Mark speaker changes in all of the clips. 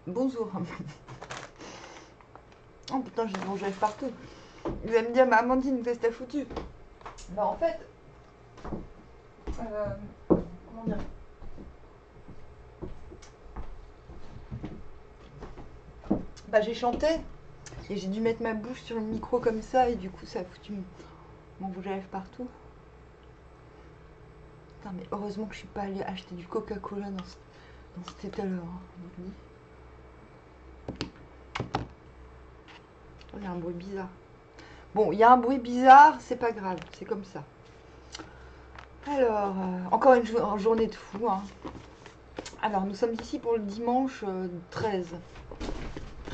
Speaker 1: Bonjour. Oh putain, j'ai du rouge à lèvres partout. Vous allez me dire, mais Amandine, qu'est-ce que t'as foutu? Bah en fait, comment dire? Bah j'ai chanté et j'ai dû mettre ma bouche sur le micro comme ça et du coup ça a foutu mon rouge à lèvres partout. Putain, mais heureusement que je suis pas allée acheter du Coca-Cola dans cet étaleur. Hein, il y a un bruit bizarre. Bon, il y a un bruit bizarre, c'est pas grave, c'est comme ça. Alors, encore une journée de fou. Hein. Alors, nous sommes ici pour le dimanche 13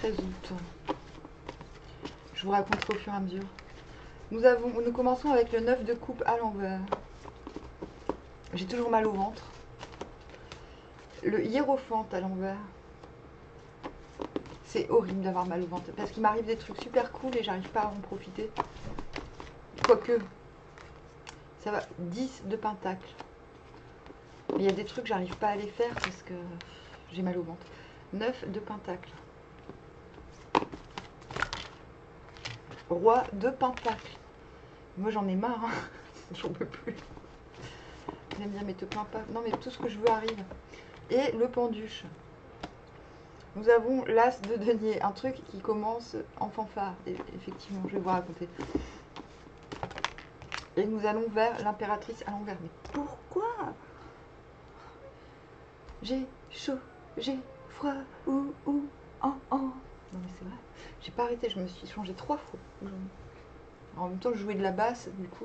Speaker 1: août. Je vous raconterai au fur et à mesure. Nous commençons avec le 9 de coupe à l'envers. J'ai toujours mal au ventre. Le hiérophante à l'envers. C'est horrible d'avoir mal au ventre. Parce qu'il m'arrive des trucs super cool et j'arrive pas à en profiter. Quoique, ça va. 10 de pentacle. Mais il y a des trucs, j'arrive pas à les faire parce que j'ai mal au ventre. 9 de pentacle. Roi de pentacle. Moi j'en ai marre. Hein. J'en peux plus. J'aime bien, mais te plains pas. Non, mais tout ce que je veux arrive. Et le penduche. Nous avons l'as de denier. Un truc qui commence en fanfare. Et effectivement, je vais vous raconter. Et nous allons vers l'impératrice à l'envers. Mais pourquoi? J'ai chaud, j'ai froid, ou, oh. Non mais c'est vrai. J'ai pas arrêté, je me suis changé 3 fois. En même temps, je jouais de la basse, du coup,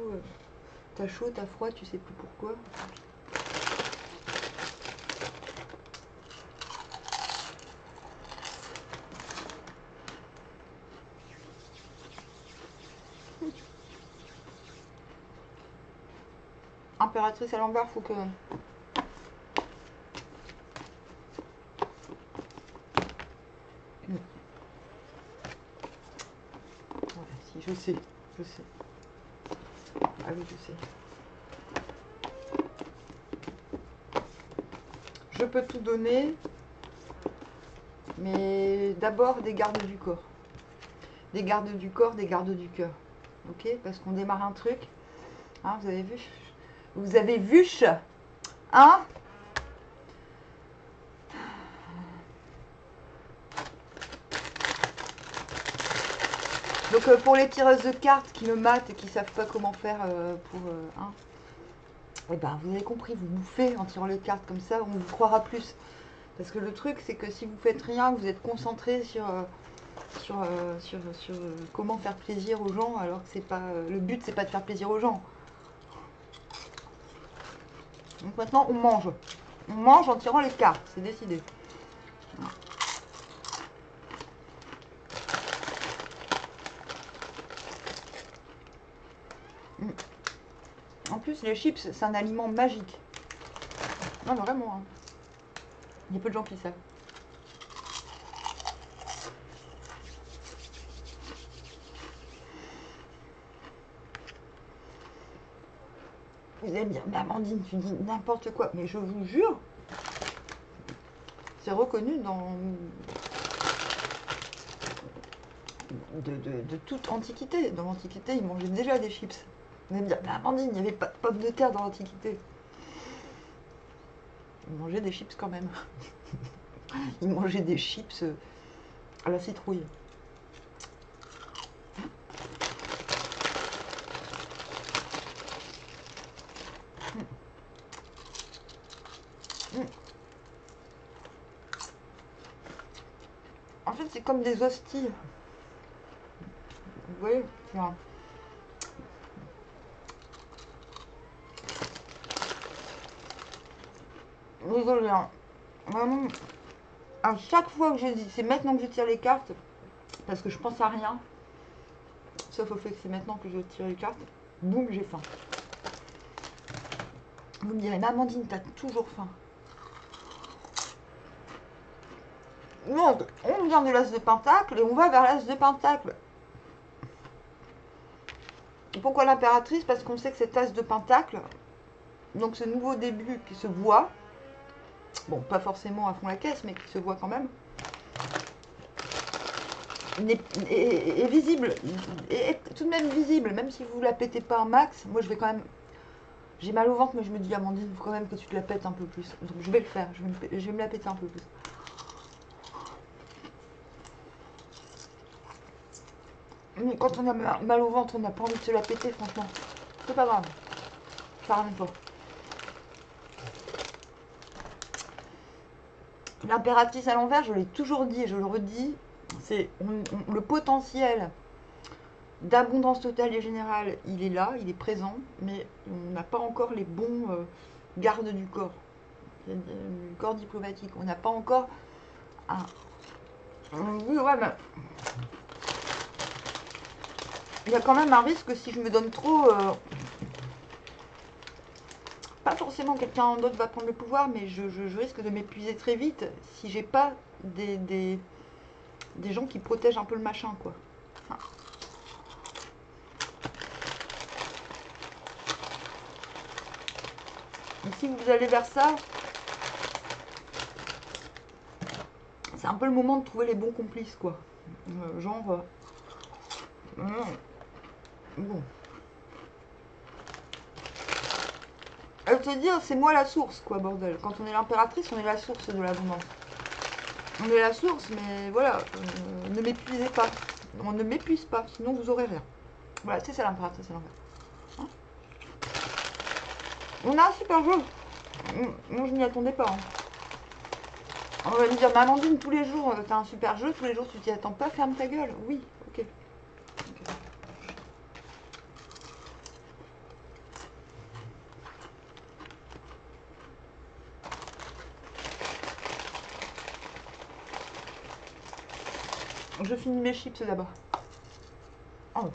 Speaker 1: t'as chaud, t'as froid, tu sais plus pourquoi. Impératrice à l'envers, faut que... Voilà, si, je sais. Ah oui, je sais. Je peux tout donner, mais d'abord des gardes du corps. Des gardes du corps, des gardes du cœur. Ok? Parce qu'on démarre un truc. Hein, vous avez vu? Vous avez vu? Hein? Donc pour les tireuses de cartes qui me matent et qui ne savent pas comment faire pour... hein, eh ben, vous avez compris, vous bouffez en tirant les cartes comme ça, on vous croira plus. Parce que le truc, c'est que si vous faites rien, vous êtes concentré sur comment faire plaisir aux gens, alors que c'est pas le but, c'est pas de faire plaisir aux gens. Donc maintenant, on mange. On mange en tirant les cartes, c'est décidé. En plus, les chips, c'est un aliment magique. Non, mais vraiment. Hein. Il y a peu de gens qui le savent. Vous allez me dire, mais Amandine, tu dis n'importe quoi. Mais je vous jure, c'est reconnu de toute antiquité. Dans l'antiquité, ils mangeaient déjà des chips. Vous allez me dire, mais Amandine, il n'y avait pas de pommes de terre dans l'antiquité. Ils mangeaient des chips quand même. Ils mangeaient des chips à la citrouille. En fait, c'est comme des hosties. Vous voyez, tiens. Désolé, hein. Vraiment, à chaque fois que je dis, c'est maintenant que je tire les cartes, parce que je pense à rien, sauf au fait que c'est maintenant que je tire les cartes, boum, j'ai faim. Vous me direz, mais Amandine, t'as toujours faim. Non, on vient de l'as de pentacle et on va vers l'as de pentacle. Pourquoi l'impératrice? Parce qu'on sait que cet as de pentacle, donc ce nouveau début qui se voit, bon, pas forcément à fond la caisse, mais qui se voit quand même, est visible, est tout de même visible, même si vous la pétez pas un max. Moi, je vais quand même. J'ai mal au ventre, mais je me dis, Amandine, il faut quand même que tu te la pètes un peu plus. Donc, je vais le faire, je vais me la péter un peu plus. Mais quand on a mal au ventre, on n'a pas envie de se la péter, franchement. C'est pas grave. Ça ramène pas. L'impératrice à l'envers, je l'ai toujours dit et je le redis, c'est le potentiel d'abondance totale et générale, il est là, il est présent, mais on n'a pas encore les bons gardes du corps, du corps diplomatique. On n'a pas encore un... Oui, ouais, mais il y a quand même un risque si je me donne trop... pas forcément quelqu'un d'autre va prendre le pouvoir, mais je risque de m'épuiser très vite si j'ai pas des gens qui protègent un peu le machin, quoi. Enfin, et si vous allez vers ça, c'est un peu le moment de trouver les bons complices, quoi. Genre... bon. Elle te dire, c'est moi la source, quoi, bordel. Quand on est l'impératrice, on est la source de l'abondance. On est la source, mais voilà, ne m'épuisez pas. On ne m'épuise pas, sinon vous aurez rien. Voilà, c'est ça l'impératrice à l'envers. Hein, on a un super jeu. Moi, je n'y attendais pas. Hein. On va me dire, mais Amandine, tous les jours, t'as un super jeu, tous les jours, tu t'y attends pas, ferme ta gueule. Oui, ok. Je finis mes chips d'abord. Oh.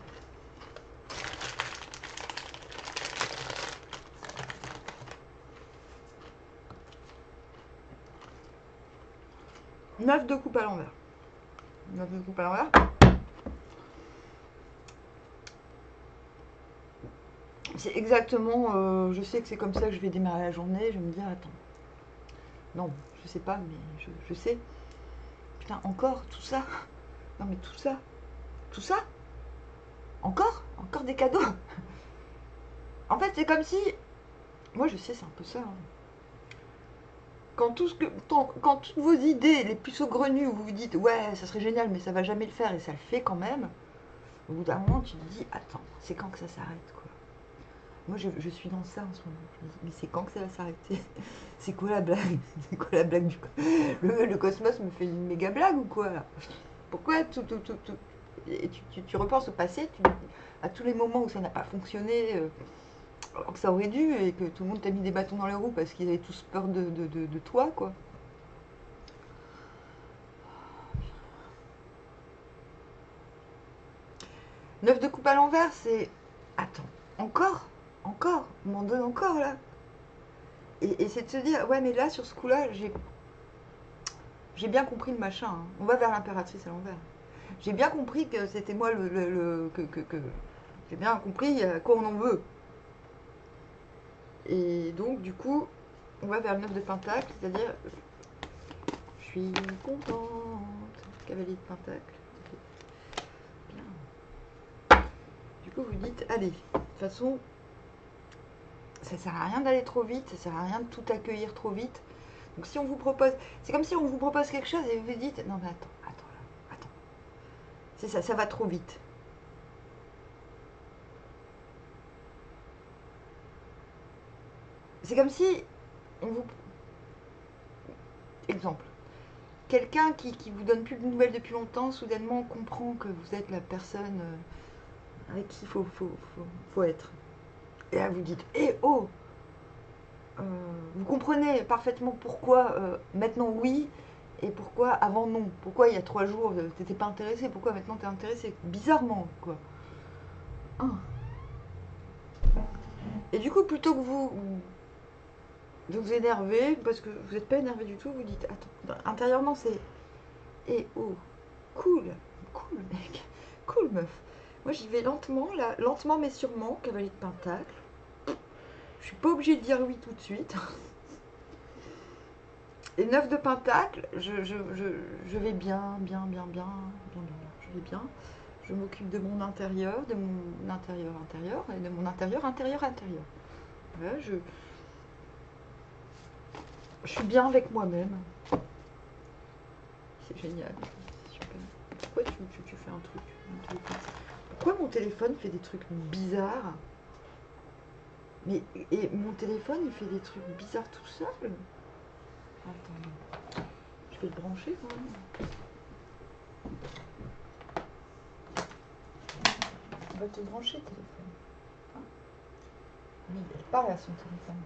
Speaker 1: Neuf de coupe à l'envers. 9 de coupe à l'envers. C'est exactement, je sais que c'est comme ça que je vais démarrer la journée. Je vais me dire, attends. Non, je sais pas, mais je sais. Putain, encore tout ça. Non mais tout ça. Tout ça. Encore des cadeaux. En fait, c'est comme si... Moi, je sais, c'est un peu ça. Hein. Quand toutes vos idées les plus saugrenues, où vous vous dites, ouais, ça serait génial, mais ça va jamais le faire, et ça le fait quand même, au bout d'un moment, tu te dis, attends, c'est quand que ça s'arrête, quoi. Moi, je suis dans ça en ce moment. Je me dis, mais c'est quand que ça va s'arrêter? C'est quoi la blague? C'est quoi la blague du... Le cosmos me fait une méga blague ou quoi, là? Pourquoi tout... Et tu repenses au passé, à tous les moments où ça n'a pas fonctionné, alors que ça aurait dû, et que tout le monde t'a mis des bâtons dans les roues parce qu'ils avaient tous peur de toi, quoi. Neuf de coupe à l'envers, c'est... Attends, encore, on m'en donne encore, là. Et c'est de se dire, ouais, mais là, sur ce coup-là, j'ai bien compris le machin. Hein. On va vers l'impératrice à l'envers. J'ai bien compris que c'était moi que j'ai bien compris à quoi on en veut. Et donc, du coup, on va vers le 9 de pentacle, c'est-à-dire, je suis contente. Cavalier de pentacle. Bien. Du coup, vous dites, allez, de toute façon, ça sert à rien d'aller trop vite, ça sert à rien de tout accueillir trop vite. Donc, si on vous propose, c'est comme si on vous propose quelque chose et vous vous dites, non mais attends. C'est ça, ça va trop vite. C'est comme si on vous... Exemple. Quelqu'un qui vous donne plus de nouvelles depuis longtemps, soudainement comprend que vous êtes la personne avec qui il faut être. Et là vous dites, eh oh vous comprenez parfaitement pourquoi maintenant oui et pourquoi avant non. Pourquoi il y a 3 jours t'étais pas intéressé, pourquoi maintenant t'es intéressé. Bizarrement quoi. Ah. Et du coup plutôt que vous de vous énerver, parce que vous n'êtes pas énervé du tout, vous dites, attends, intérieurement c'est, eh oh, cool mec, cool meuf. Moi j'y vais lentement, là, lentement mais sûrement, cavalier de pentacle. Je suis pas obligée de dire oui tout de suite. Et 9 de pentacle, je vais bien. est bien. Je m'occupe de mon intérieur, de mon intérieur intérieur et de mon intérieur intérieur intérieur. Voilà, je suis bien avec moi-même. C'est génial. C'est super. Pourquoi tu fais un truc? Pourquoi mon téléphone fait des trucs bizarres? Mais et mon téléphone il fait des trucs bizarres tout seul. Attends, je vais le brancher quand même. On va te brancher le téléphone. Hein? Oui, elle parle à son téléphone.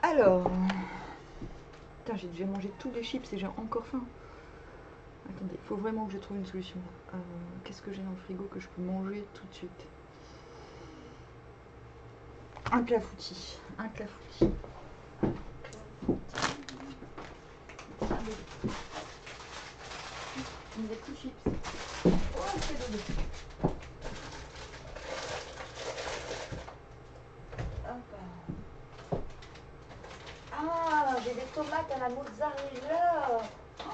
Speaker 1: Alors, putain, j'ai déjà mangé tous les chips et j'ai encore faim. Attendez, il faut vraiment que je trouve une solution. Qu'est-ce que j'ai dans le frigo que je peux manger tout de suite? Un clafoutis. Un clafoutis. Des petits chips. Oh, c'est dodo. Ah, j'ai des tomates à la mozzarella.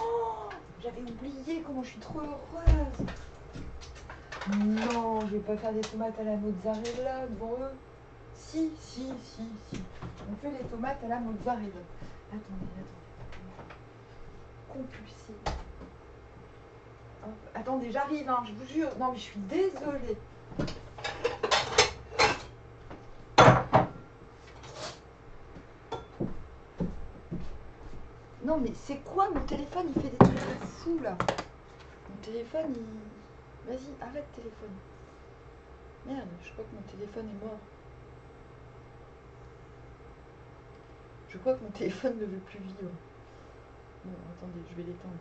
Speaker 1: Oh, j'avais oublié comment je suis trop heureuse. Non, je vais pas faire des tomates à la mozzarella devant eux. Si. On fait les tomates à la mozzarella. Attendez. Compulsive. Hop, attendez, j'arrive, hein, je vous jure. Non, mais je suis désolée. Non, mais c'est quoi mon téléphone? Il fait des trucs de fou là. Mon téléphone, il... Vas-y, arrête téléphone. Merde, je crois que mon téléphone est mort. Je crois que mon téléphone ne veut plus vivre. Bon, attendez, je vais l'éteindre.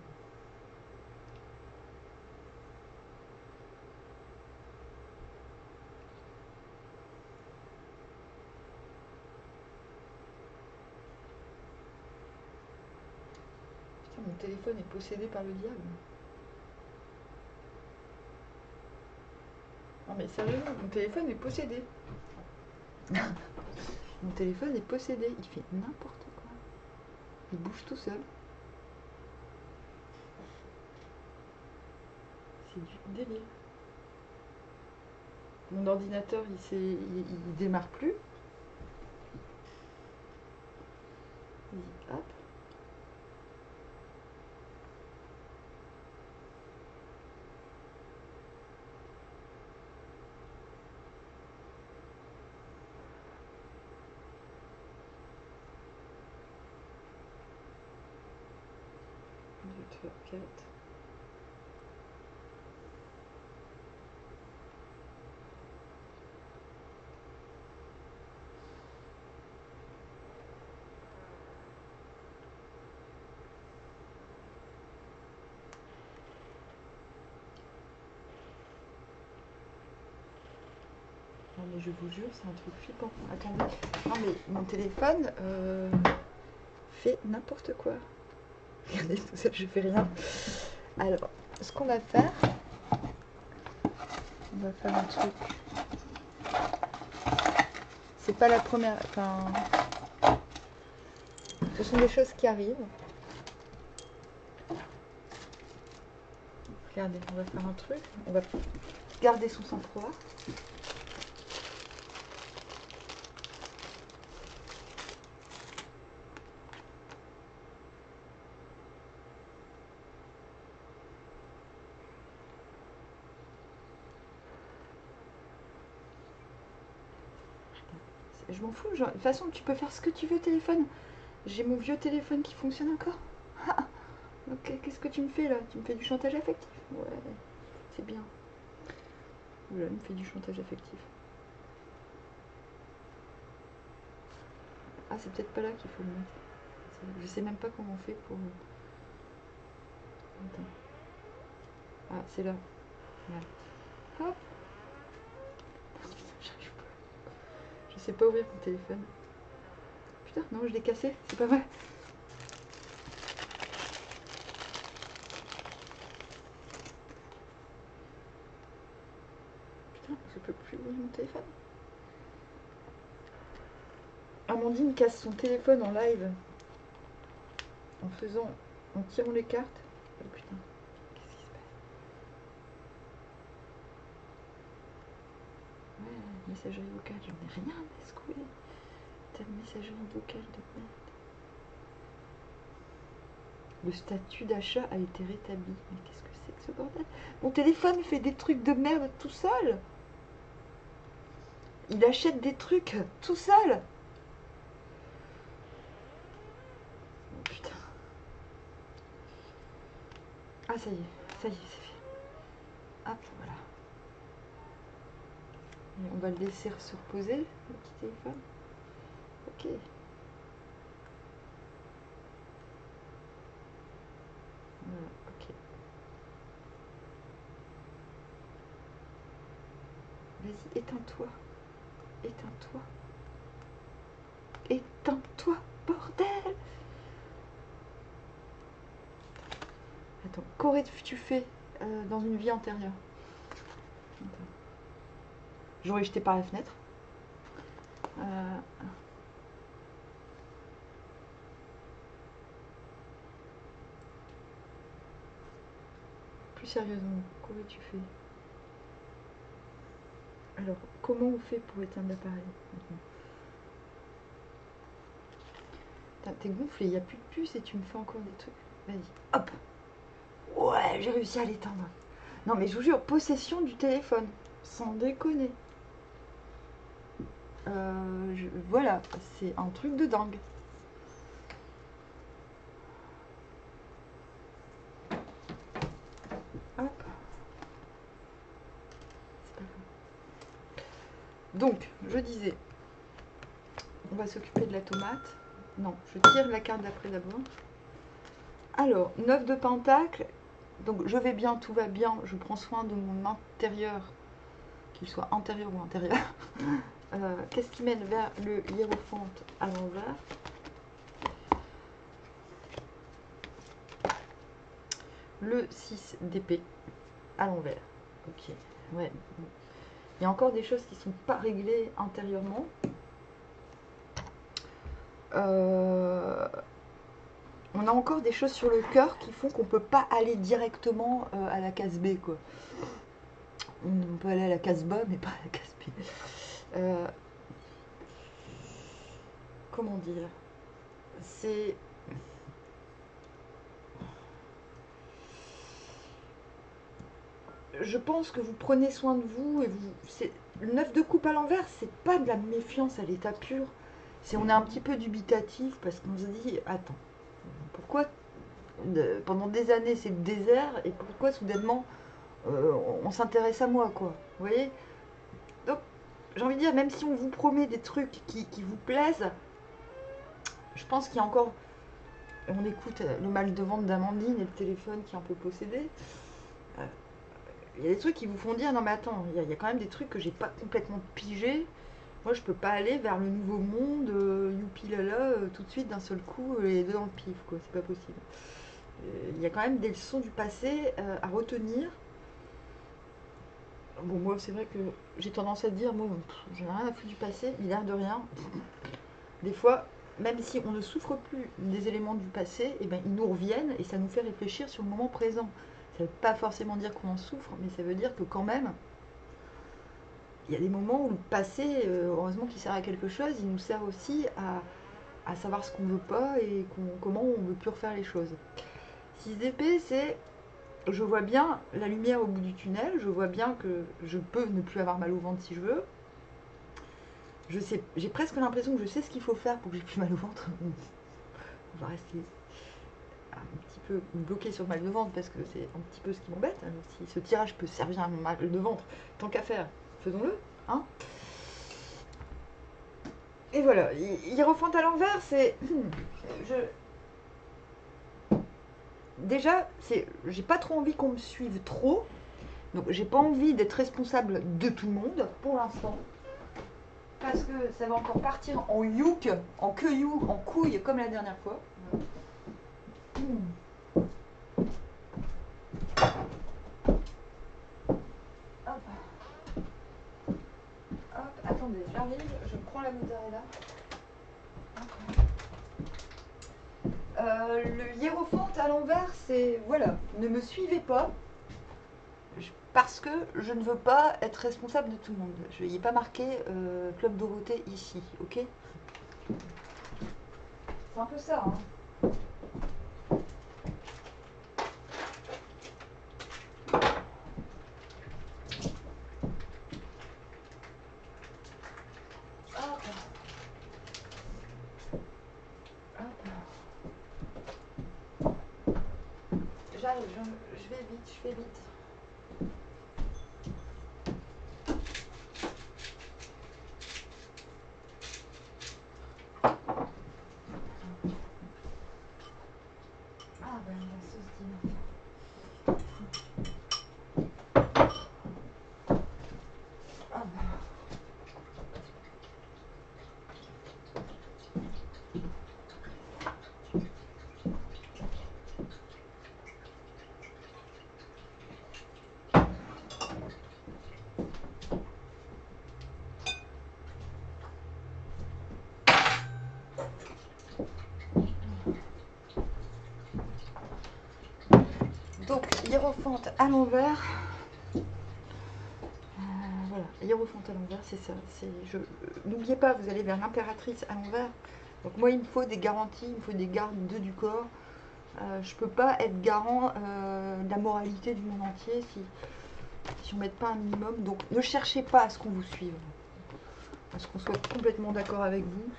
Speaker 1: Putain, mon téléphone est possédé par le diable. Non mais sérieusement, mon téléphone est possédé. Mon téléphone est possédé, il fait n'importe quoi. Il bouge tout seul. C'est du délire. Mon ordinateur, il démarre plus. Vas-y, hop. Deux, trois, quatre. Non mais je vous jure, c'est un truc flippant. Attendez. Non mais mon téléphone fait n'importe quoi. Regardez tout seul, je fais rien. Alors, ce qu'on va faire, on va faire un truc. C'est pas la première. Enfin, ce sont des choses qui arrivent. Regardez, on va faire un truc. On va garder son sang-froid. Je m'en fous. Genre, de toute façon, tu peux faire ce que tu veux, téléphone. J'ai mon vieux téléphone qui fonctionne encore. Ok, qu'est-ce que tu me fais là? Tu me fais du chantage affectif? Ouais, c'est bien. Voilà, il me fait du chantage affectif. Ah, c'est peut-être pas là qu'il faut le mettre. Je sais même pas comment on fait pour... Attends. Ah, c'est là. Voilà. Hop. J'arrive pas. Je sais pas ouvrir mon téléphone. Putain, non, je l'ai cassé. C'est pas vrai. Putain, je peux plus ouvrir mon téléphone. Amandine casse son téléphone en live en tirant les cartes. Oh putain, qu'est-ce qui se passe? Ouais, messagerie vocale, j'en ai rien à secouer. T'as une messagerie vocale de merde. Le statut d'achat a été rétabli. Mais qu'est-ce que c'est que ce bordel? Mon téléphone fait des trucs de merde tout seul. Il achète des trucs tout seul. Oh, putain. Ah ça y est, c'est fait. Hop, voilà. Et on va le laisser se reposer, le petit téléphone. Ok. Voilà, ok. Vas-y, éteins-toi. Éteins-toi. Éteins-toi, bordel! Attends, qu'aurais-tu fait dans une vie antérieure? J'aurais jeté par la fenêtre. Plus sérieusement, qu'aurais-tu fait? Alors, comment on fait pour éteindre l'appareil maintenant? T'es gonflé, il n'y a plus de puce et tu me fais encore des trucs. Vas-y, hop! Ouais, j'ai réussi à l'éteindre. Non mais je vous jure, possession du téléphone. Sans déconner. Voilà, c'est un truc de dingue. Hop. C'est pas grave. Donc, je disais, on va s'occuper de la tomate. Non, je tire la carte d'après d'abord. Alors, 9 de pentacle. Donc, je vais bien, tout va bien. Je prends soin de mon intérieur, qu'il soit antérieur ou intérieur. Qu'est-ce qui mène vers le hiérophante à l'envers? Le 6 d'épée à l'envers. Ok, ouais. Il y a encore des choses qui ne sont pas réglées intérieurement. On a encore des choses sur le cœur qui font qu'on ne peut pas aller directement à la case B, quoi. On peut aller à la case bas, mais pas à la case B. Comment dire? C'est... Je pense que vous prenez soin de vous et vous... Le 9 de coupe à l'envers, c'est pas de la méfiance à l'état pur. On est un petit peu dubitatif parce qu'on se dit, attends, pourquoi pendant des années c'est le désert et pourquoi soudainement on s'intéresse à moi, quoi. Vous voyez? Donc, j'ai envie de dire, même si on vous promet des trucs qui vous plaisent, je pense qu'il y a encore... On écoute le mal de ventre d'Amandine et le téléphone qui est un peu possédé. Il y a des trucs qui vous font dire, non mais attends, il y a quand même des trucs que j'ai pas complètement pigé. Moi, je peux pas aller vers le nouveau monde, youpi lala, tout de suite d'un seul coup, les deux dans le pif, quoi. C'est pas possible. Il y a quand même des leçons du passé à retenir. Bon, moi, c'est vrai que j'ai tendance à dire, moi, j'en ai rien à foutre du passé, mais l'air de rien. Des fois, même si on ne souffre plus des éléments du passé, eh ben, ils nous reviennent et ça nous fait réfléchir sur le moment présent. Ça ne veut pas forcément dire qu'on en souffre, mais ça veut dire que quand même, il y a des moments où le passé, heureusement qu'il sert à quelque chose, il nous sert aussi à savoir ce qu'on veut pas et comment on veut plus refaire les choses. 6 d'épée, c'est je vois bien la lumière au bout du tunnel, je vois bien que je peux ne plus avoir mal au ventre si je veux. J'ai presque l'impression que je sais ce qu'il faut faire pour que j'ai plus mal au ventre. On va rester un petit peu bloqué sur le mal de ventre parce que c'est un petit peu ce qui m'embête. Alors, si ce tirage peut servir à mon mal de ventre, tant qu'à faire, faisons-le. Hein. Et voilà, hiérophante à l'envers, c'est... Déjà, j'ai pas trop envie qu'on me suive trop. Donc j'ai pas envie d'être responsable de tout le monde pour l'instant. Parce que ça va encore partir en youk, en queue-you, en couille comme la dernière fois. Hop. Hop, attendez, j'arrive, je prends la mozzarella. Le hiérophante à l'envers, c'est voilà, ne me suivez pas parce que je ne veux pas être responsable de tout le monde. Je n'y ai pas marqué Club Dorothée ici, ok? C'est un peu ça, hein. Hop. Hop. J'arrive, je vais vite, je fais vite. Ah ben la sauce dîner. Ah ben. Donc, hiérophante à l'envers. Voilà, hiérophante à l'envers, c'est ça. N'oubliez pas, vous allez vers l'impératrice à l'envers. Donc moi, il me faut des garanties, il me faut des gardes du corps. Je peux pas être garant de la moralité du monde entier si on ne met pas un minimum. Donc ne cherchez pas à ce qu'on vous suive, à ce qu'on soit complètement d'accord avec vous.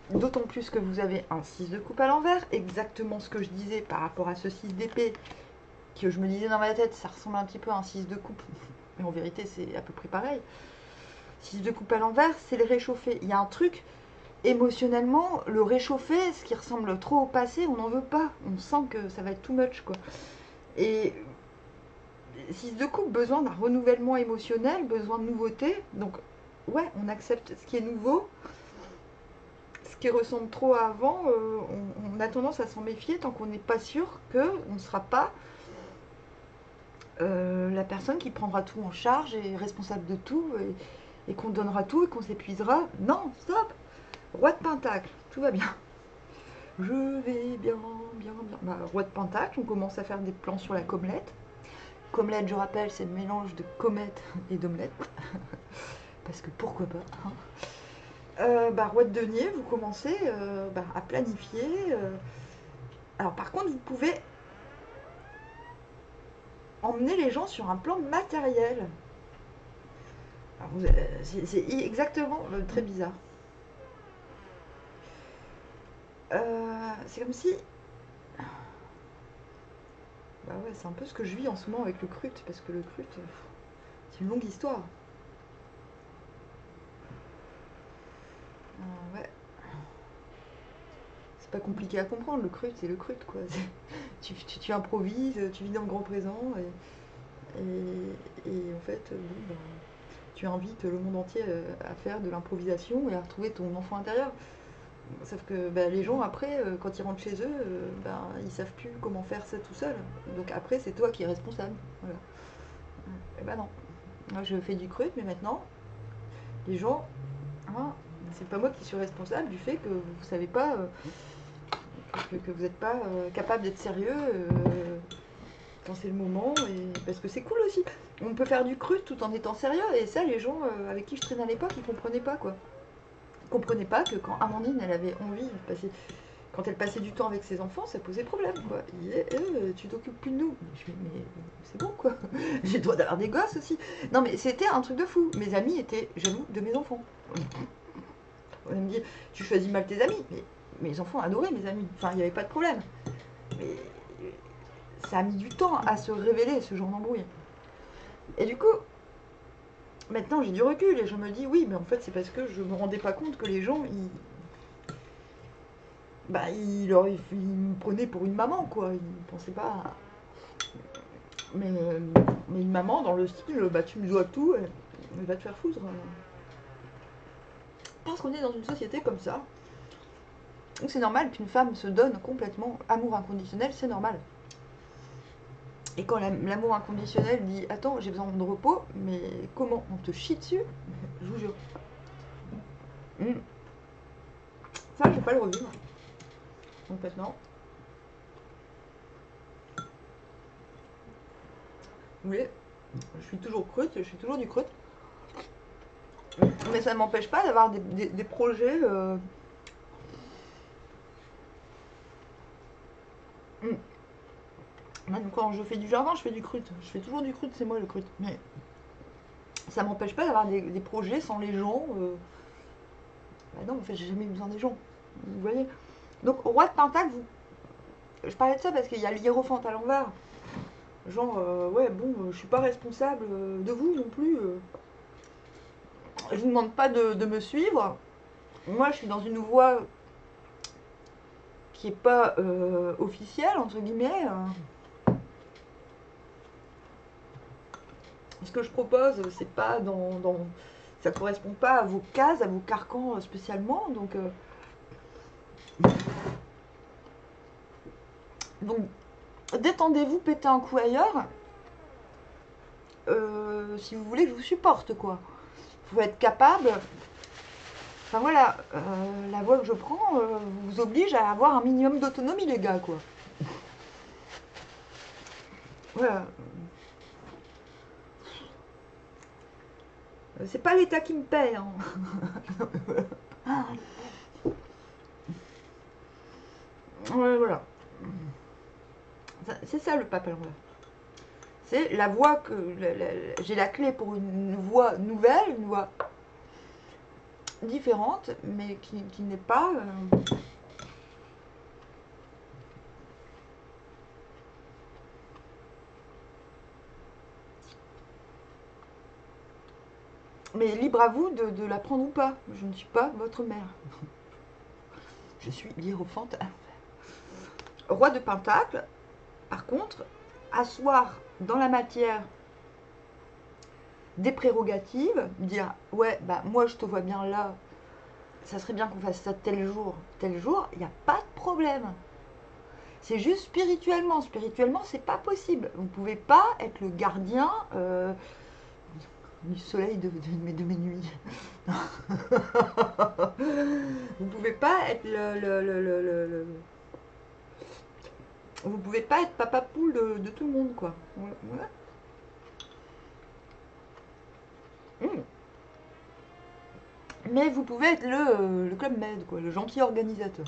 Speaker 1: D'autant plus que vous avez un 6 de coupe à l'envers, exactement ce que je disais par rapport à ce 6 d'épée, que je me disais dans ma tête, ça ressemble un petit peu à un 6 de coupe, mais en vérité c'est à peu près pareil. 6 de coupe à l'envers, c'est le réchauffer. Il y a un truc, émotionnellement, le réchauffer, ce qui ressemble trop au passé, on n'en veut pas. On sent que ça va être too much, quoi. Et 6 de coupe, besoin d'un renouvellement émotionnel, besoin de nouveauté. Donc, ouais, on accepte ce qui est nouveau. Ce qui ressemble trop à avant, on a tendance à s'en méfier tant qu'on n'est pas sûr qu'on ne sera pas la personne qui prendra tout en charge et responsable de tout et qu'on donnera tout et qu'on s'épuisera. Non, stop! Roi de Pentacle, tout va bien. Je vais bien, bien, bien. Bah, Roi de Pentacle, on commence à faire des plans sur la commelette. Commelette, je rappelle, c'est le mélange de comète et d'omelette. Parce que pourquoi pas, hein. Roi de denier, vous commencez à planifier. Alors par contre, vous pouvez emmener les gens sur un plan matériel. C'est exactement très bizarre. C'est comme si... Bah ouais, c'est un peu ce que je vis en ce moment avec le crut, parce que le crut, c'est une longue histoire. Ouais. C'est pas compliqué à comprendre, le crut, c'est le crut, quoi. Tu improvises, tu vis dans le grand présent, et en fait, tu invites le monde entier à faire de l'improvisation et à retrouver ton enfant intérieur. Sauf que les gens, après, quand ils rentrent chez eux, ils savent plus comment faire ça tout seul. Donc après, c'est toi qui es responsable. Voilà. Et non. Moi, je fais du crut, mais maintenant, les gens, hein, c'est pas moi qui suis responsable du fait que vous savez pas, que vous n'êtes pas capable d'être sérieux quand c'est le moment. Et parce que c'est cool aussi. On peut faire du crut tout en étant sérieux. Et ça, les gens avec qui je traîne à l'époque, ils comprenaient pas, quoi. Comprenait pas que quand Amandine elle avait envie de passer, quand elle passait du temps avec ses enfants, ça posait problème, quoi. Il disait tu t'occupes plus de nous. Je dis mais c'est bon, quoi. J'ai le droit d'avoir des gosses aussi. Non mais c'était un truc de fou. Mes amis étaient jaloux de mes enfants. On me dit tu choisis mal tes amis, mais mes enfants adoraient mes amis. Enfin il n'y avait pas de problème. Mais ça a mis du temps à se révéler ce genre d'embrouille. Et du coup, maintenant j'ai du recul et je me dis oui, mais en fait c'est parce que je me rendais pas compte que les gens il me prenait pour une maman, quoi. Il pensait pas. Mais une maman dans le style, tu me dois tout, elle va te faire foutre. Parce qu'on est dans une société comme ça, où c'est normal qu'une femme se donne complètement amour inconditionnel, c'est normal. Et quand l'amour inconditionnel dit attends, j'ai besoin de repos, mais comment on te chie dessus, je vous jure. Ça, je vais pas le revivre. Donc maintenant, vous voyez, je suis toujours croûte, je suis toujours du croûte. Mais ça ne m'empêche pas d'avoir des projets. Même quand je fais du jardin, je fais du croûte. Je fais toujours du croûte, c'est moi le croûte. Mais ça m'empêche pas d'avoir des projets sans les gens. Bah non, en fait, j'ai jamais eu besoin des gens. Vous voyez. Donc, au roi de Pentacle, je parlais de ça parce qu'il y a le hiérophante à l'envers. Genre, ouais, bon, je suis pas responsable de vous non plus. Je vous demande pas de me suivre. Moi, je suis dans une voie qui est pas officielle, entre guillemets. Ce que je propose, c'est pas ça correspond pas à vos cases, à vos carcans spécialement. Donc détendez-vous, pétez un coup ailleurs. Si vous voulez que je vous supporte, quoi. Faut être capable. Enfin voilà, la voie que je prends vous oblige à avoir un minimum d'autonomie, les gars, quoi. Voilà. C'est pas l'État qui me paye. Hein. Ouais, voilà. C'est ça le pape à l'envers. C'est la voie que. J'ai la clé pour une voie nouvelle, une voie différente, mais qui n'est pas. Mais libre à vous de la prendre ou pas. Je ne suis pas votre mère. Je suis l'hiérophante. Roi de Pentacle, par contre, asseoir dans la matière des prérogatives, dire ouais, bah moi je te vois bien là, ça serait bien qu'on fasse ça tel jour, il n'y a pas de problème. C'est juste spirituellement. Spirituellement, c'est pas possible. Vous ne pouvez pas être le gardien du soleil de mes nuits. Vous pouvez pas être vous pouvez pas être papa poule de tout le monde, quoi. Voilà. Mais vous pouvez être le club med, quoi, le gentil organisateur.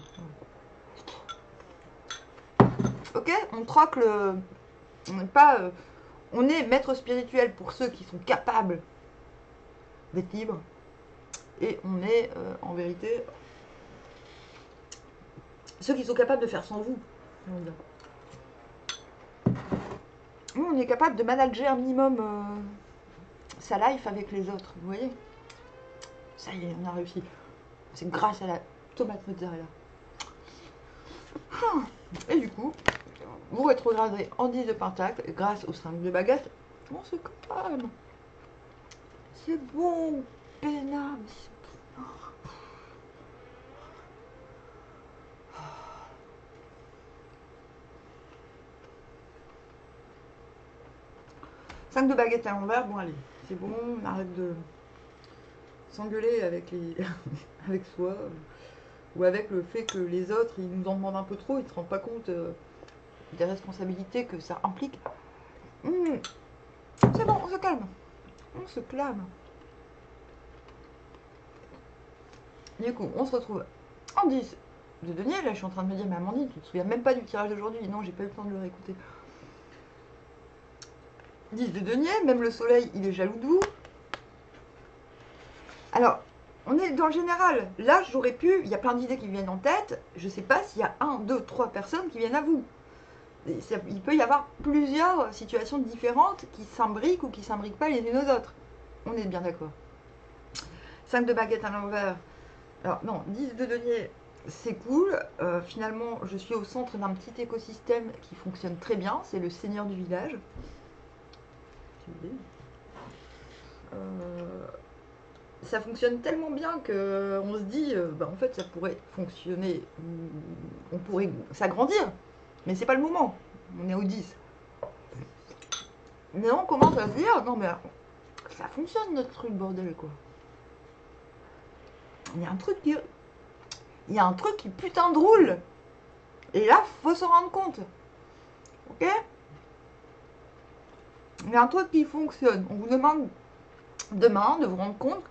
Speaker 1: Ok, on troque le. On n'est pas. On est maître spirituel pour ceux qui sont capables d'être libres. Et on est en vérité ceux qui sont capables de faire sans vous. Nous, on est capable de manager un minimum sa life avec les autres, vous voyez. Ça y est, on a réussi. C'est grâce à la tomate mozzarella. Et du coup, vous rétrograderez en 10 de pentacle grâce aux 5 de baguette. On se calme. C'est bon, pénable. 5 de baguette à l'envers, bon allez, c'est bon, on arrête de s'engueuler avec avec soi, ou avec le fait que les autres, ils nous en demandent un peu trop, ils ne se rendent pas compte des responsabilités que ça implique. C'est bon, on se calme. On se calme. Du coup, on se retrouve en 10 de denier. Là, je suis en train de me dire, mais Amandine, tu te souviens même pas du tirage d'aujourd'hui. Non, j'ai pas eu le temps de le réécouter. 10 de denier, même le soleil, il est jaloux de vous. Alors, on est dans le général. Là, j'aurais pu, il y a plein d'idées qui me viennent en tête. Je sais pas s'il y a 1, 2, 3 personnes qui viennent à vous. Il peut y avoir plusieurs situations différentes qui s'imbriquent ou qui ne s'imbriquent pas les unes aux autres. On est bien d'accord. 5 de baguette à l'envers. Alors non, 10 de denier, c'est cool. Finalement, je suis au centre d'un petit écosystème qui fonctionne très bien. C'est le seigneur du village. Ça fonctionne tellement bien que on se dit, bah, en fait, ça pourrait fonctionner. On pourrait s'agrandir. Mais c'est pas le moment. On est au 10. Mais on commence à se dire, non mais ça fonctionne notre truc, bordel, quoi. il y a un truc qui... Il y a un truc qui putain de roule. Et là, faut s'en rendre compte. Ok? Il y a un truc qui fonctionne. On vous demande demain de vous rendre compte.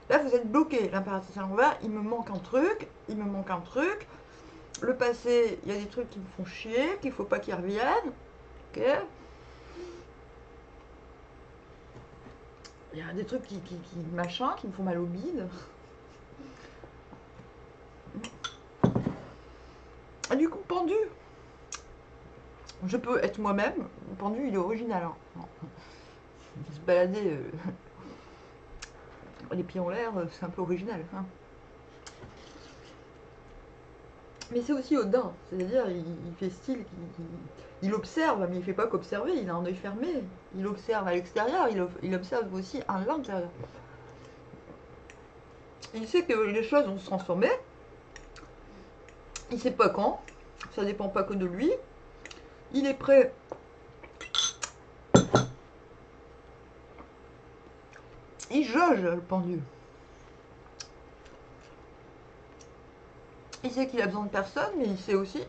Speaker 1: Là, vous êtes bloqué. L'impératrice à l'envers, il me manque un truc. Il me manque un truc. Le passé, il y a des trucs qui me font chier, qu'il ne faut pas qu'ils reviennent. Ok? Il y a des trucs qui machin, qui me font mal au bide. Et du coup, pendu. Je peux être moi-même. Le pendu, il est original. Hein. Se balader les pieds en l'air, c'est un peu original. Hein. Mais c'est aussi Odin. C'est-à-dire, il fait style, il observe, mais il ne fait pas qu'observer. Il a un œil fermé. Il observe à l'extérieur, il observe aussi à l'intérieur. Il sait que les choses vont se transformer. Il ne sait pas quand. Ça ne dépend pas que de lui. Il est prêt. Il jauge le pendu. Il sait qu'il a besoin de personne, mais il sait aussi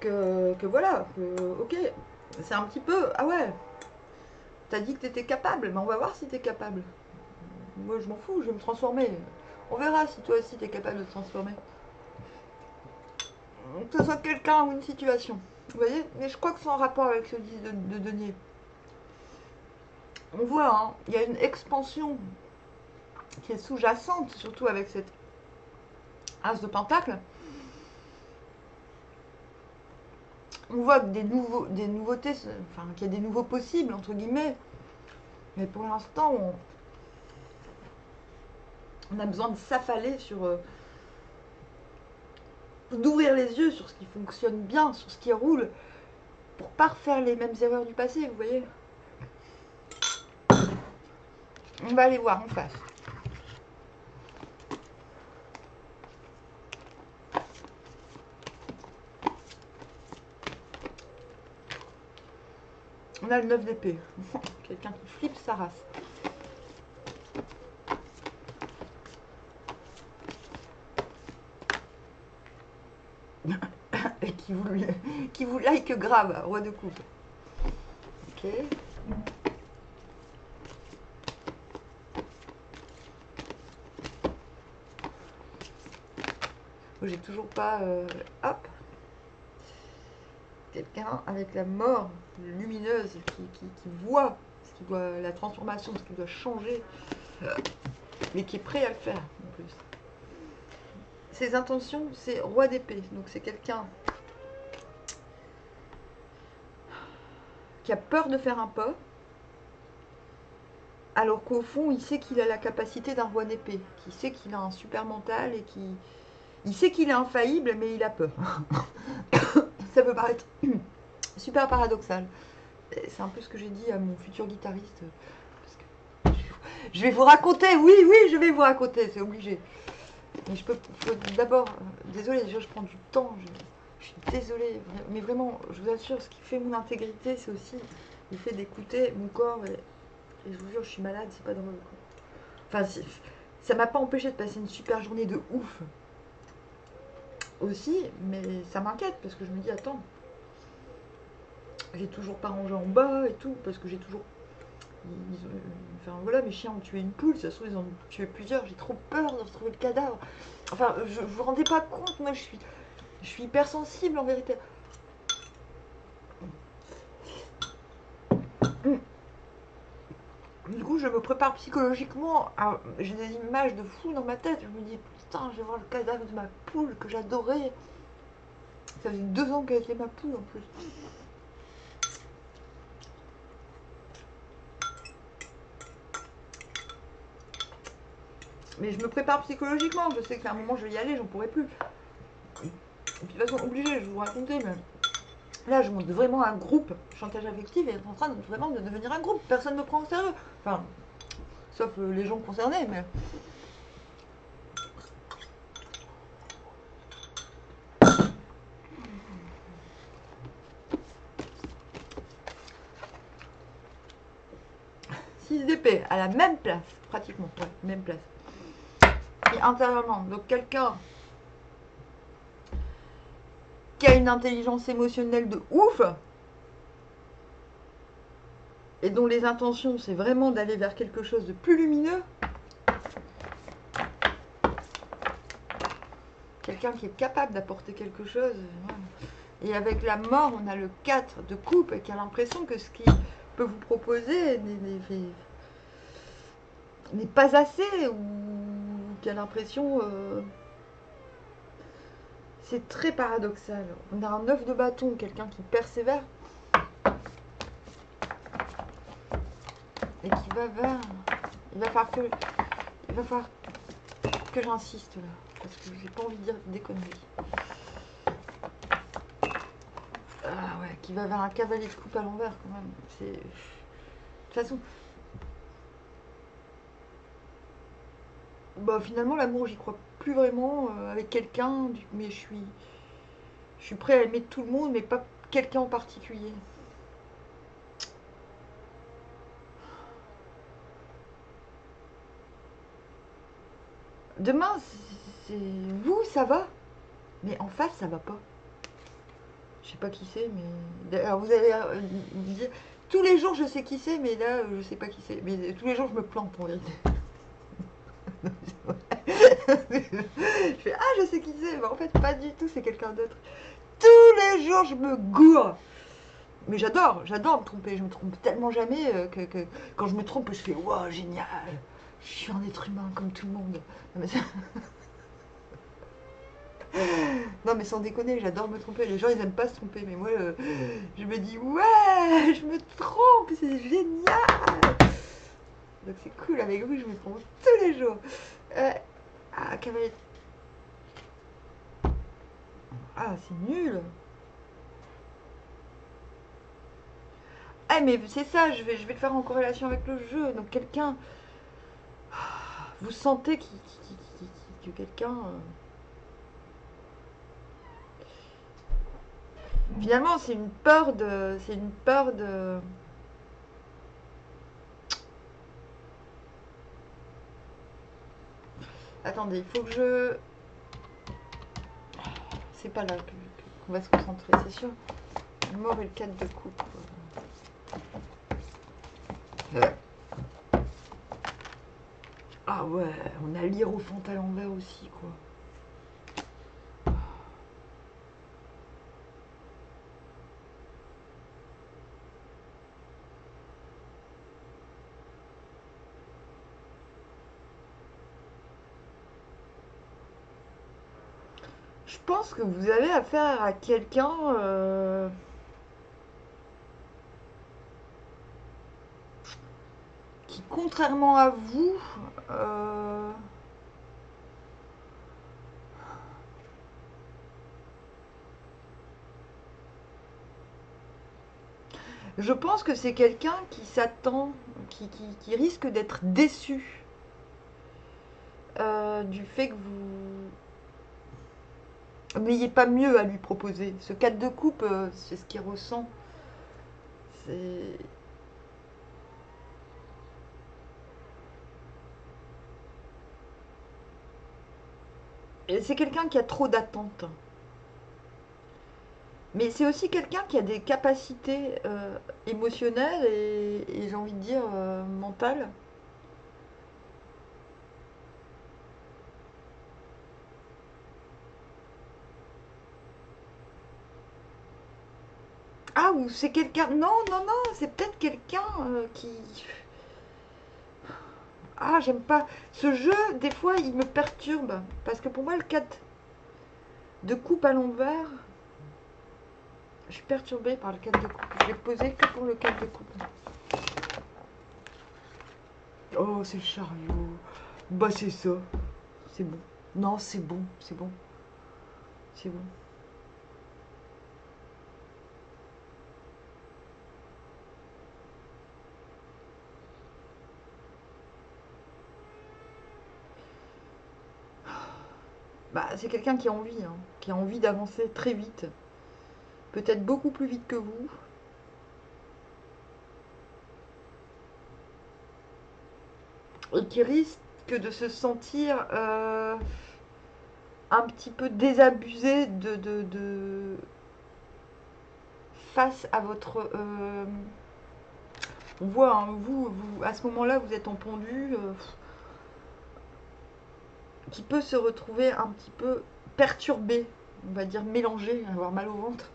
Speaker 1: que voilà, ok, c'est un petit peu, ah ouais, t'as dit que t'étais capable, mais on va voir si t'es capable. Moi je m'en fous, je vais me transformer. On verra si toi aussi t'es capable de te transformer. Que ce soit quelqu'un ou une situation. Vous voyez? Mais je crois que c'est en rapport avec ce 10 de denier. On voit, hein, il y a une expansion qui est sous-jacente, surtout avec cette as de pentacle. On voit que des nouveautés, enfin qu'il y a des nouveaux possibles, entre guillemets. Mais pour l'instant, on a besoin de s'affaler sur... d'ouvrir les yeux sur ce qui fonctionne bien, sur ce qui roule, pour pas refaire les mêmes erreurs du passé, vous voyez. On va aller voir en face. On a le 9 d'épée. Quelqu'un qui flippe sa race. Et qui vous like grave, roi de coupe. Ok. J'ai toujours pas... hop. Quelqu'un avec la mort lumineuse qui voit ce qui doit, la transformation, ce qui doit changer, mais qui est prêt à le faire en plus. Ses intentions, c'est roi d'épée, donc c'est quelqu'un qui a peur de faire un pas, alors qu'au fond, il sait qu'il a la capacité d'un roi d'épée, qui sait qu'il a un super mental et il sait qu'il est infaillible, mais il a peur. Ça peut paraître super paradoxal. C'est un peu ce que j'ai dit à mon futur guitariste. Parce que je vais vous raconter, oui, je vais vous raconter, c'est obligé. Mais je peux d'abord, désolée, déjà je prends du temps, je suis désolée, mais vraiment, je vous assure, ce qui fait mon intégrité, c'est aussi le fait d'écouter mon corps. Et je vous jure, je suis malade, c'est pas drôle. Enfin, ça m'a pas empêché de passer une super journée de ouf. Aussi, mais ça m'inquiète parce que je me dis, attends, j'ai toujours pas rangé en bas et tout, parce que j'ai toujours... Enfin voilà, mes chiens ont tué une poule, ça se trouve ils en ont tué plusieurs, j'ai trop peur de retrouver le cadavre. Enfin, je vous rendez pas compte, moi je suis hypersensible en vérité. Du coup, je me prépare psychologiquement. J'ai des images de fou dans ma tête. Je me dis, putain, je vais voir le cadavre de ma poule que j'adorais. Ça faisait 2 ans qu'elle était ma poule en plus. Mais je me prépare psychologiquement. Je sais qu'à un moment, je vais y aller, j'en pourrai plus. Et puis, de toute façon, obligée, je vais vous raconter, mais là, je monte vraiment un groupe. Chantage affectif est en train vraiment de devenir un groupe. Personne ne me prend au sérieux. Enfin, sauf les gens concernés, mais... 6 d'épée, à la même place, pratiquement, ouais, même place. Et intérieurement, donc quelqu'un qui a une intelligence émotionnelle de ouf, et dont les intentions, c'est vraiment d'aller vers quelque chose de plus lumineux. Quelqu'un qui est capable d'apporter quelque chose. Et avec la mort, on a le 4 de coupe, et qui a l'impression que ce qu'il peut vous proposer n'est pas assez, ou qui a l'impression... c'est très paradoxal. On a un 9 de bâton, quelqu'un qui persévère, et qui va vers... Il va falloir que j'insiste là, parce que j'ai pas envie de dire des conneries. Ah ouais, qui va vers un cavalier de coupe à l'envers quand même. C'est... De toute façon... Bah finalement l'amour j'y crois plus vraiment avec quelqu'un, mais je suis prêt à aimer tout le monde, mais pas quelqu'un en particulier. Demain, c'est vous, ça va, mais en face, ça va pas. Je sais pas qui c'est, mais alors vous allez me dire tous les jours je sais qui c'est, mais là je sais pas qui c'est. Mais tous les jours je me plante en vérité. Je fais ah je sais qui c'est, mais en fait pas du tout, c'est quelqu'un d'autre. Tous les jours je me gourre. Mais j'adore me tromper. Je me trompe tellement jamais que quand je me trompe, je fais wow, génial. Je suis un être humain comme tout le monde. Non mais, non, mais sans déconner, j'adore me tromper. Les gens, ils aiment pas se tromper. Mais moi, je me dis ouais, je me trompe, c'est génial. Donc c'est cool. Avec vous, je me trompe tous les jours. Ah, cavalier. Ah, c'est nul. Ah, mais c'est ça, je vais le faire en corrélation avec le jeu. Donc quelqu'un... Vous sentez que quelqu'un... Finalement, c'est une peur de... C'est une peur de... Attendez, il faut que je... C'est pas là qu'on va se concentrer, c'est sûr. La mort et le 4 de coupe. Ah ouais, on a l'hiérophante à l'envers aussi, quoi. Je pense que vous avez affaire à quelqu'un qui, contrairement à vous, je pense que c'est quelqu'un qui s'attend, qui risque d'être déçu du fait que vous n'ayez pas mieux à lui proposer. Ce 4 de coupe, c'est ce qu'il ressent. C'est... C'est quelqu'un qui a trop d'attentes. Mais c'est aussi quelqu'un qui a des capacités émotionnelles et j'ai envie de dire mentales. Ah, ou c'est quelqu'un... Non, non, non, c'est peut-être quelqu'un qui... Ah, j'aime pas. Ce jeu, des fois, il me perturbe. Parce que pour moi, le 4 de coupe à l'envers, je suis perturbée par le 4 de coupe. Je l'ai posé que pour le 4 de coupe. Oh, c'est le chariot. Bah, c'est ça. C'est bon. Non, c'est bon, c'est bon. C'est bon. Bah, c'est quelqu'un qui a envie, hein, qui a envie d'avancer très vite. Peut-être beaucoup plus vite que vous. et qui risque de se sentir un petit peu désabusé face à votre... on voit, hein, vous, à ce moment-là, vous êtes en pendu, qui peut se retrouver un petit peu perturbé, on va dire mélangé, avoir mal au ventre,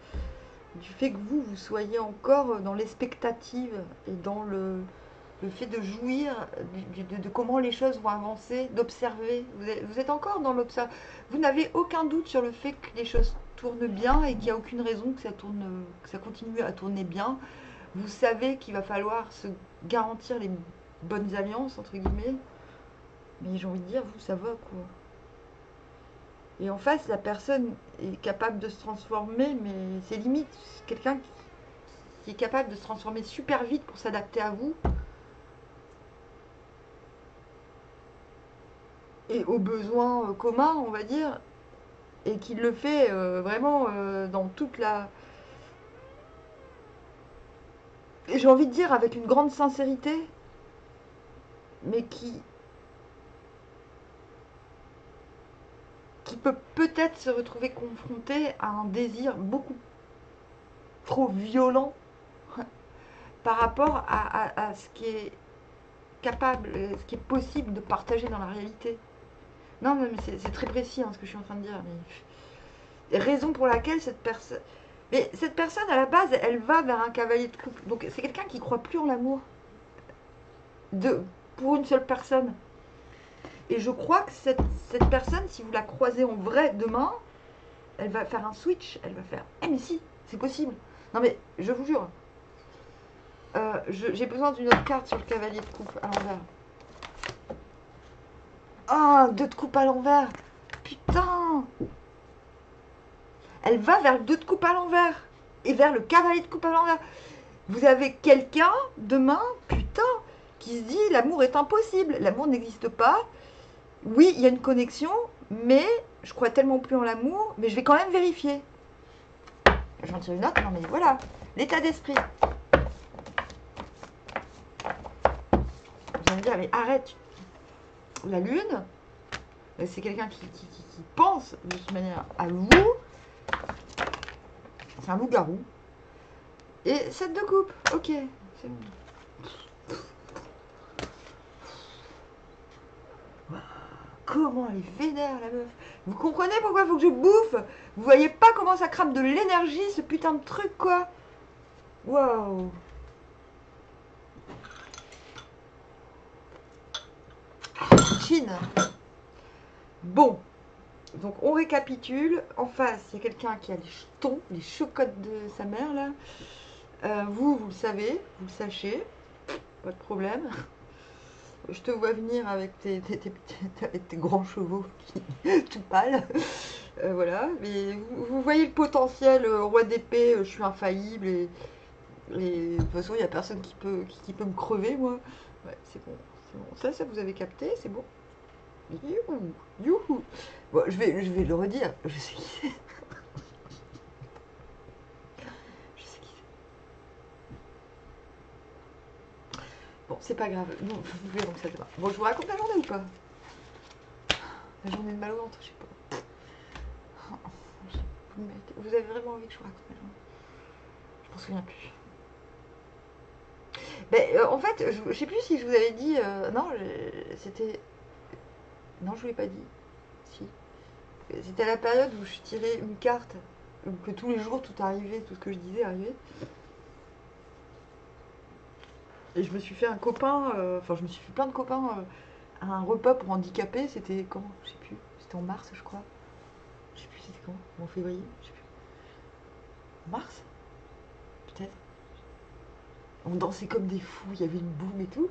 Speaker 1: du fait que vous soyez encore dans l'expectative et dans le fait de jouir de comment les choses vont avancer, d'observer. Vous êtes encore dans l'observation. Vous n'avez aucun doute sur le fait que les choses tournent bien et qu'il n'y a aucune raison que ça continue à tourner bien. Vous savez qu'il va falloir se garantir les bonnes alliances, entre guillemets. Mais j'ai envie de dire, vous, ça va, quoi. Et en face, la personne est capable de se transformer, mais c'est limite. C'est quelqu'un qui est capable de se transformer super vite pour s'adapter à vous. Et aux besoins communs, on va dire. Et qui le fait vraiment dans toute la... Et j'ai envie de dire avec une grande sincérité, mais qui peut peut-être se retrouver confronté à un désir beaucoup trop violent par rapport à ce qui est capable, ce qui est possible de partager dans la réalité. Non, mais c'est très précis hein, ce que je suis en train de dire. Mais... raison pour laquelle cette personne... Mais cette personne, à la base, elle va vers un cavalier de coupe. Donc c'est quelqu'un qui croit plus en l'amour pour une seule personne. Et je crois que cette personne, si vous la croisez en vrai demain, elle va faire un switch. Elle va faire « Eh mais si, c'est possible !» Non mais, je vous jure. J'ai besoin d'une autre carte sur le cavalier de coupe à l'envers. Ah, 2 de coupe à l'envers. Putain. Elle va vers le 2 de coupe à l'envers. Et vers le cavalier de coupe à l'envers. Vous avez quelqu'un, demain, putain, qui se dit « L'amour est impossible. L'amour n'existe pas. Oui, il y a une connexion, mais je crois tellement plus en l'amour, mais je vais quand même vérifier. » J'en tire une autre, non mais voilà. L'état d'esprit. Vous allez me dire « Mais arrête. La lune, c'est quelqu'un qui pense de toute manière à vous. C'est un loup-garou. Et 7 de coupe. Ok, c'est bon. Comment elle est vénère, la meuf. Vous comprenez pourquoi il faut que je bouffe? Vous voyez pas comment ça crame de l'énergie, ce putain de truc, quoi. Waouh. Chine. Bon. Donc, on récapitule. En face, il y a quelqu'un qui a les jetons, les chocottes de sa mère, là. Vous le savez, vous le sachez. Pas de problème. Je te vois venir avec tes grands chevaux tout pâles. Voilà. Mais vous voyez le potentiel, roi d'épée, je suis infaillible. Et de toute façon, il n'y a personne qui peut me crever, moi. Ouais, c'est bon. Ça, vous avez capté, c'est bon. Youhou, youhou. Bon, je vais le redire. Je sais qui c'est. Je sais qui c'est. Bon, c'est pas grave. Non, vous verrez donc ça demain. Bon, je vous raconte la journée ou pas? La journée de mal au ventre, je sais pas. Vous avez vraiment envie que je vous raconte la journée? Je m'en souviens plus. Ben, en fait, je sais plus si je vous avais dit. Non, c'était. Non, je vous l'ai pas dit. Si. C'était à la période où je tirais une carte, où que tous les jours tout arrivait, tout ce que je disais arrivait. Et je me suis fait un copain, enfin je me suis fait plein de copains à un repas pour handicapés. C'était quand? Je sais plus. C'était en mars, je crois. Je sais plus c'était quand. Ou en février, je sais plus. En mars? Peut-être. On dansait comme des fous, il y avait une boum et tout.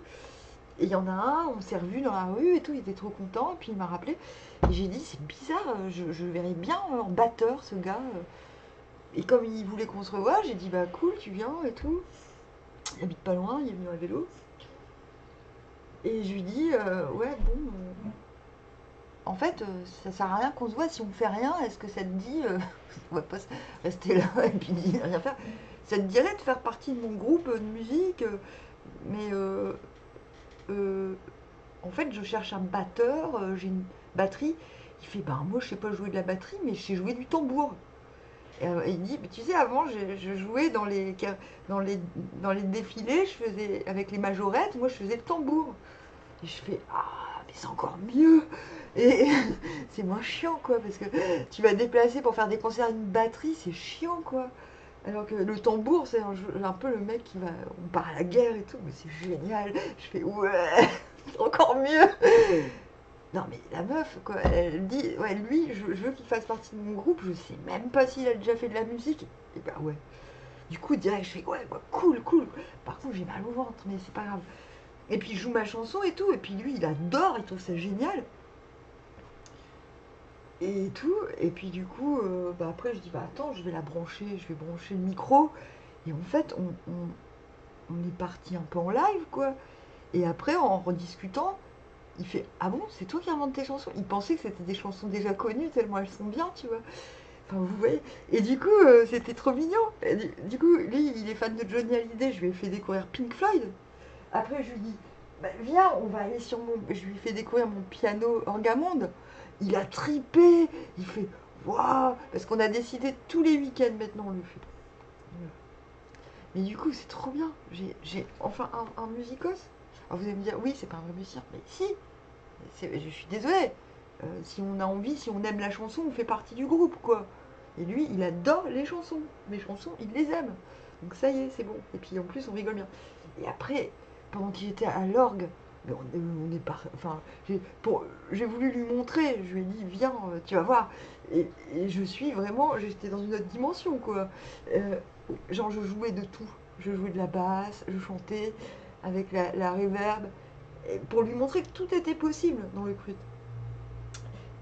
Speaker 1: Et il y en a un, on s'est revu dans la rue et tout, il était trop content. Et puis il m'a rappelé. Et j'ai dit, c'est bizarre, je le verrais bien en batteur, ce gars. Et comme il voulait qu'on se revoie, j'ai dit, bah cool, tu viens et tout. Il habite pas loin, il est venu à vélo. Et je lui dis, ouais, bon, en fait, ça sert à rien qu'on se voit si on fait rien. Est-ce que ça te dit, on va pas rester là et puis rien faire. Ça te dirait de faire partie de mon groupe de musique, mais en fait, je cherche un batteur, j'ai une batterie. Il fait, ben moi, je sais pas jouer de la batterie, mais je sais jouer du tambour. Et il dit, mais tu sais, avant, je jouais dans les, dans les défilés, je faisais, avec les majorettes, moi, je faisais le tambour. Et je fais, ah, mais c'est encore mieux. Et c'est moins chiant, quoi, parce que tu vas te déplacer pour faire des concerts à une batterie, c'est chiant, quoi. Alors que le tambour, c'est un peu le mec qui va. On part à la guerre et tout, mais c'est génial. Je fais, ouais, c'est encore mieux. Non, mais la meuf, quoi, elle dit, ouais, lui, je veux qu'il fasse partie de mon groupe, je sais même pas s'il a déjà fait de la musique. Et bah ouais. Du coup, direct, je fais, ouais, bah, cool, cool. Par contre, j'ai mal au ventre, mais c'est pas grave. Et puis, je joue ma chanson et tout, et puis lui, il adore, il trouve ça génial. Et tout, et puis du coup, bah après, je dis, bah attends, je vais la brancher, je vais brancher le micro. Et en fait, on est parti un peu en live, quoi. Et après, en rediscutant, il fait, ah bon, c'est toi qui inventes tes chansons? Il pensait que c'était des chansons déjà connues, tellement elles sont bien, tu vois. Enfin, vous voyez. Et du coup, c'était trop mignon. Et du coup, lui, il est fan de Johnny Hallyday, je lui ai fait découvrir Pink Floyd. Après, je lui dis, bah, viens, on va aller sur mon. Je lui fais découvrir mon piano Orgamonde. Il a tripé. Il fait, waouh. Parce qu'on a décidé tous les week-ends maintenant, on le fait. Voilà. Mais du coup, c'est trop bien. J'ai enfin un musicos. Alors vous allez me dire, oui, c'est pas un vrai musicien. Mais si, je suis désolée. Si on a envie, si on aime la chanson, on fait partie du groupe, quoi. Et lui, il adore les chansons. Mes chansons, il les aime. Donc ça y est, c'est bon. Et puis en plus, on rigole bien. Et après, pendant qu'il était à l'orgue, mais on est pas. Enfin, j'ai voulu lui montrer. Je lui ai dit, viens, tu vas voir. Et je suis vraiment. J'étais dans une autre dimension, quoi. Euh, genre, je jouais de tout. Je jouais de la basse, je chantais avec la reverb. Et pour lui montrer que tout était possible dans le crut.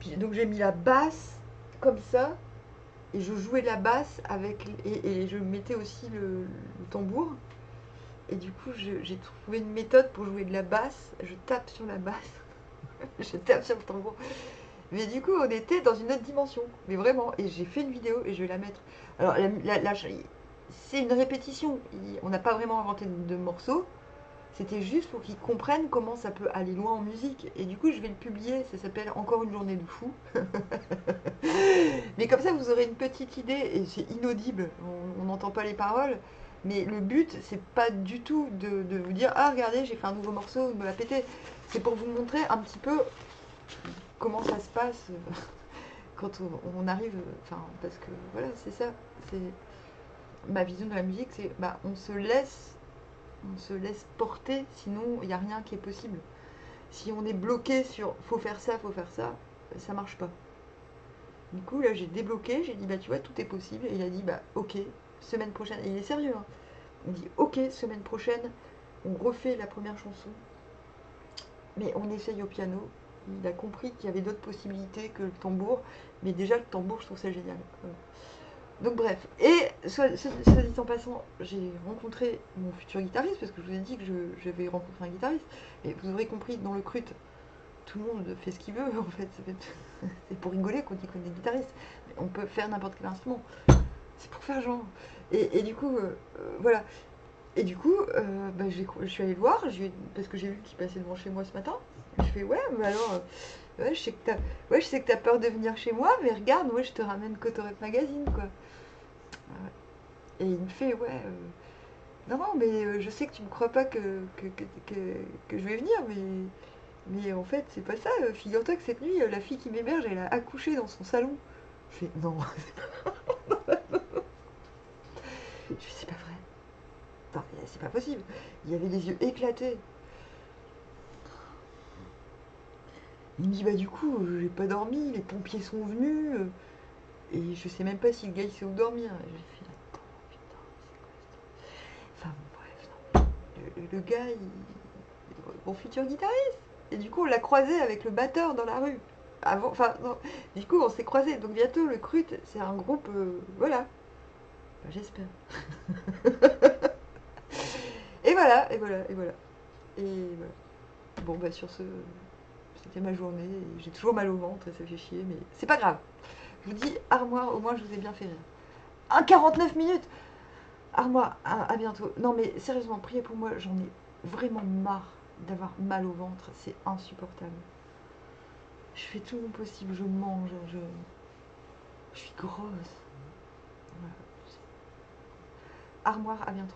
Speaker 1: Puis, donc j'ai mis la basse comme ça, et je jouais la basse avec et je mettais aussi le tambour. Et du coup, j'ai trouvé une méthode pour jouer de la basse. Je tape sur la basse, je tape sur le tambour. Mais du coup, on était dans une autre dimension. Mais vraiment, et j'ai fait une vidéo et je vais la mettre. Alors, c'est une répétition. On n'a pas vraiment inventé de morceaux. C'était juste pour qu'ils comprennent comment ça peut aller loin en musique. Et du coup, je vais le publier. Ça s'appelle Encore une journée de fou. Mais comme ça, vous aurez une petite idée. Et c'est inaudible. On n'entend pas les paroles. Mais le but, c'est pas du tout de vous dire, ah, regardez, j'ai fait un nouveau morceau, me la péter. C'est pour vous montrer un petit peu comment ça se passe quand on arrive. Enfin, parce que voilà, c'est ça. C'est ma vision de la musique, c'est bah, on se laisse porter, sinon il n'y a rien qui est possible. Si on est bloqué sur faut faire ça marche pas. Du coup, là, j'ai débloqué, j'ai dit, bah, tu vois, tout est possible. Et il a dit, bah, ok, semaine prochaine. Et il est sérieux, hein. Il dit, ok, semaine prochaine, on refait la première chanson, mais on essaye au piano. Il a compris qu'il y avait d'autres possibilités que le tambour, mais déjà, le tambour, je trouve ça génial. Voilà. Donc bref, et soit dit en passant, j'ai rencontré mon futur guitariste, parce que je vous ai dit que j'avais rencontré un guitariste, et vous aurez compris, dans le crut, tout le monde fait ce qu'il veut, en fait, c'est pour rigoler qu'on dit qu'on est guitariste, mais on peut faire n'importe quel instrument, c'est pour faire genre. Et du coup, voilà, et du coup, bah, je suis allée le voir, parce que j'ai vu qu'il passait devant chez moi ce matin, je fais, ouais, mais alors, ouais, je sais que t'as peur de venir chez moi, mais regarde, moi je te ramène Cotorep Magazine, quoi. Et il me fait, ouais, non, non, mais je sais que tu me crois pas que je vais venir, mais en fait, c'est pas ça. Figure-toi que cette nuit, la fille qui m'héberge, elle a accouché dans son salon. Je fais, non, je fais, c'est pas vrai. Non, c'est pas possible. Il y avait les yeux éclatés. Il me dit, bah du coup, j'ai pas dormi, les pompiers sont venus, et je sais même pas si le gars il sait où dormir. Et j'ai fait, attends, putain, c'est quoi ça? Enfin, bon, bref, non. Le gars, mon futur guitariste. Et du coup, on l'a croisé avec le batteur dans la rue. Avant, enfin, non. Du coup, on s'est croisés. Donc bientôt, le Crut, c'est un groupe, voilà. Enfin, j'espère. Et voilà, et voilà, et voilà. Et voilà. Bon, bah sur ce, c'était ma journée. J'ai toujours mal au ventre et ça fait chier, mais c'est pas grave. Je vous dis, Armoire, au moins, je vous ai bien fait rire. 1,49 minutes. Armoire, à bientôt. Non, mais sérieusement, priez pour moi, j'en ai vraiment marre d'avoir mal au ventre, c'est insupportable. Je fais tout mon possible, je mange, je suis grosse. Voilà. Armoire, à bientôt.